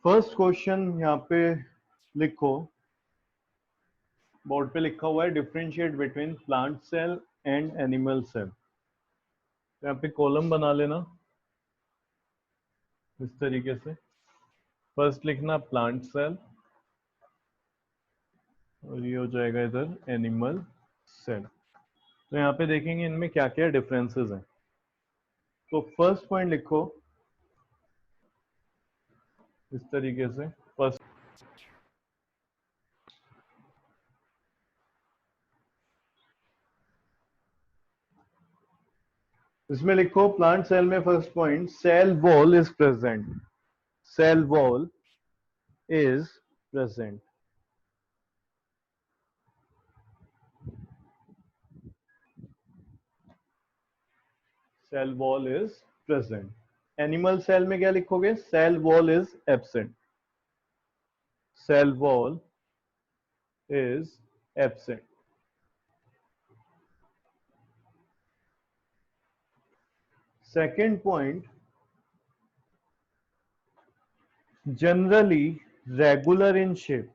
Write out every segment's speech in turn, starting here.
First question यहाँ पे लिखो, बोर्ड पे लिखा हुआ है differentiate between plant cell and animal cell. यहाँ पे कॉलम बना लेना इस तरीके से। फर्स्ट लिखना प्लांट सेल और ये हो जाएगा इधर एनिमल सेल। तो यहाँ पे देखेंगे इनमें क्या क्या डिफरेंसेस हैं। तो फर्स्ट पॉइंट लिखो इस तरीके से। फर्स्ट इसमें लिखो प्लांट सेल में first point cell wall is present. Cell wall is present. Cell wall is present. Animal cell में क्या लिखोगे? Cell wall is absent. Cell wall is absent. Second point generally regular in shape.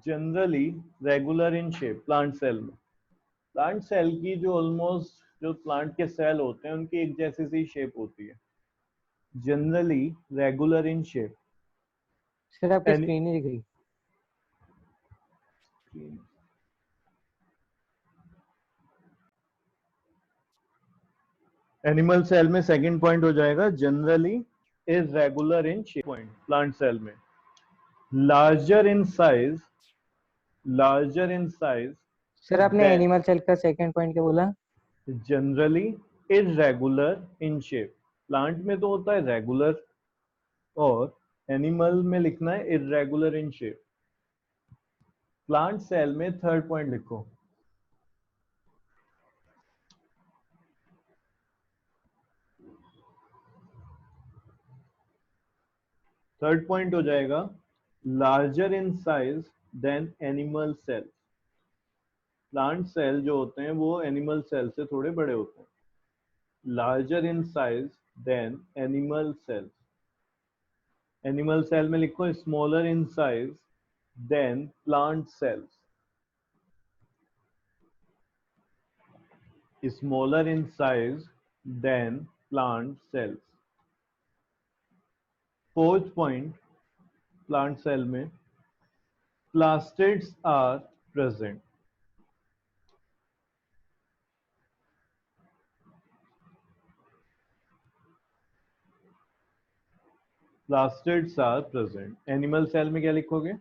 Generally regular in shape plant cell में। Plant cell की जो almost जो plant के cell होते हैं उनकी एक जैसी सी शेप होती है। Generally regular in shape. Sir आपकी स्क्रीन नहीं दिख रही। एनिमल सेल में सेकंड पॉइंट हो जाएगा generally irregular in shape. Point plant cell में larger in size. Larger in size sir आपने देन एनिमल सेल का सेकंड पॉइंट क्या बोला? Generally irregular in shape. Plant में तो होता है रेगुलर और एनिमल में लिखना है irregular in shape. Plant cell में थर्ड पॉइंट लिखो। थर्ड पॉइंट हो जाएगा larger in size than animal cell. Plant cell जो होते हैं वो एनिमल सेल से थोड़े बड़े होते हैं। Larger in size than animal cell. Animal cell में लिखो smaller in size than plant cells. Smaller in size than plant cells. Fourth point plant cell में plastids are present. Plastids are present. Animal cell में क्या लिखोगे?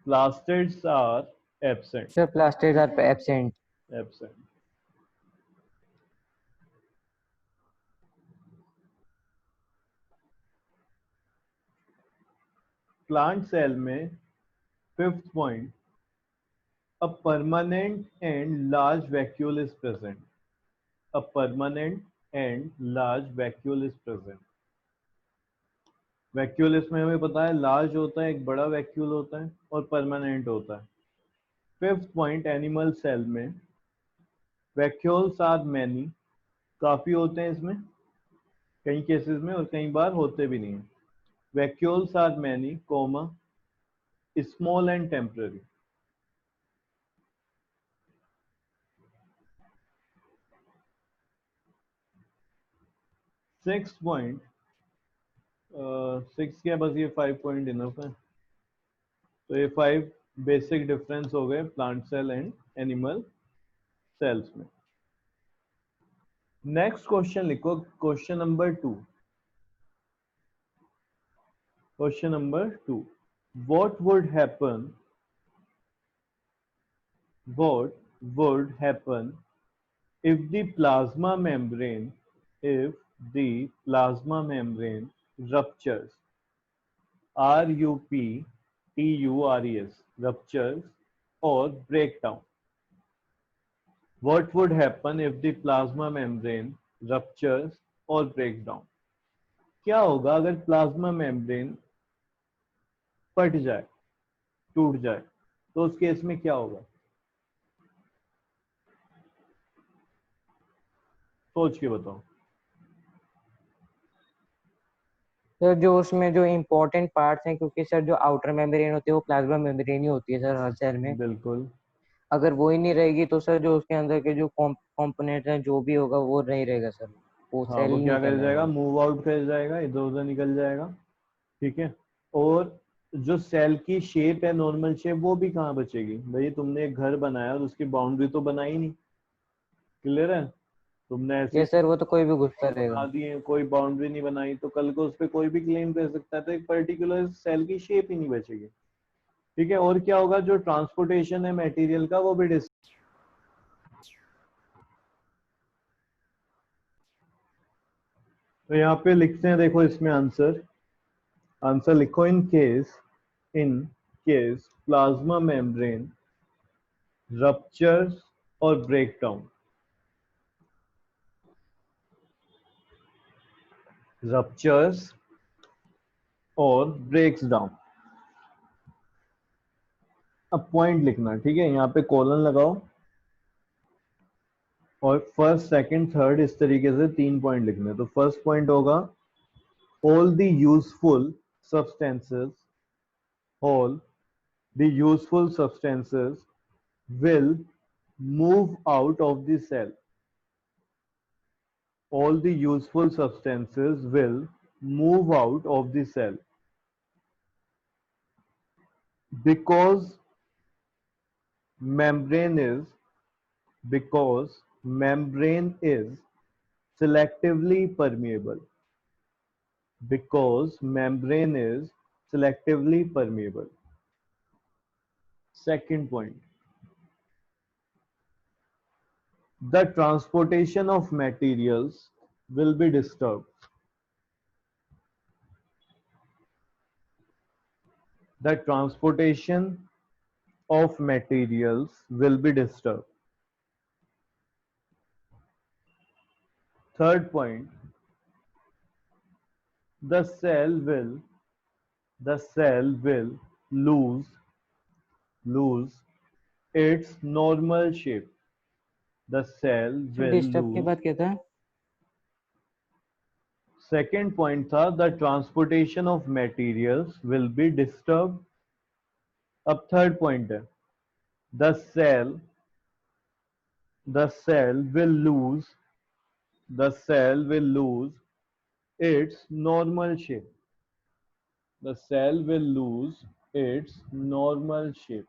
Plastids are absent. Sir plastid are absent. Absent. Plant cell में fifth point a permanent and large vacuole is present. A permanent and large vacuole is present. Vacuole इसमें हमें पता है large होता है, एक बड़ा वैक्यूल होता है और परमानेंट होता है। फिफ्थ पॉइंट एनिमल सेल में वैक्यूल्स आर मैनी। काफी होते हैं इसमें कई केसेस में और कई बार होते भी नहीं है। Vacuoles are many comma small and temporary. Six point six क्या, बस ये 5 पॉइंट इनफ है। तो ये 5 बेसिक डिफरेंस हो गए plant cell and animal cells में। नेक्स्ट क्वेश्चन लिखो, question number 2। Question number 2, what would happen if the plasma membrane ruptures? ruptures or breakdown. What would happen if the plasma membrane ruptures or breakdown? क्या होगा अगर plasma membrane फट जाए, टूट जाए, तो उस केस में क्या होगा? सोच के बताओ। सर जो उसमें जो इम्पोर्टेंट पार्ट्स हैं, क्योंकि सर जो आउटर मेम्ब्रेन होती है वो प्लाज्मा मेम्ब्रेन ही होती है सर हर सेल में। बिल्कुल। अगर वो ही नहीं रहेगी तो सर जो उसके अंदर के जो कंपोनेंट हैं जो भी होगा वो नहीं रहेगा सर, वो हाँ, सेल वो क्या नहीं कर कहलाएगा जाएगा, वो। मूव आउट कर जाएगा, इधर उधर निकल जाएगा। ठीक है। और जो सेल की शेप है, नॉर्मल शेप, वो भी कहाँ बचेगी भाई? तुमने एक घर बनाया और उसकी बाउंड्री तो बनाई नहीं। क्लियर है? तुमने ऐसे ये सर वो तो कोई भी घुसता बना रहेगा। दिए, कोई बाउंड्री नहीं बनाई, तो कल को उस पर कोई भी क्लेम कर सकता है, तो एक पर्टिकुलर सेल की शेप ही नहीं बचेगी। ठीक है। और क्या होगा, जो ट्रांसपोर्टेशन है मटेरियल का वो भी तो यहाँ पे लिखते हैं, देखो इसमें आंसर, आंसर लिखो, in case plasma membrane ruptures और ब्रेक डाउन, रप्चर्स और ब्रेक्स डाउन। अब पॉइंट लिखना, ठीक है, यहाँ पे कॉलन लगाओ और फर्स्ट सेकंड थर्ड इस तरीके से 3 पॉइंट लिखने हैं। तो फर्स्ट पॉइंट होगा, all the useful substances all the useful substances will move out of the cell. All the useful substances will move out of the cell because membrane is membrane is selectively permeable. Because membrane is selectively permeable. Second point, the transportation of materials will be disturbed. The transportation of materials will be disturbed. Third point, the cell will lose its normal shape. The cell sir will disturb के lose. बाद क्या था? Second point था, the transportation of materials will be disturbed. अब third point है, the cell will lose its normal shape. The cell will lose its normal shape.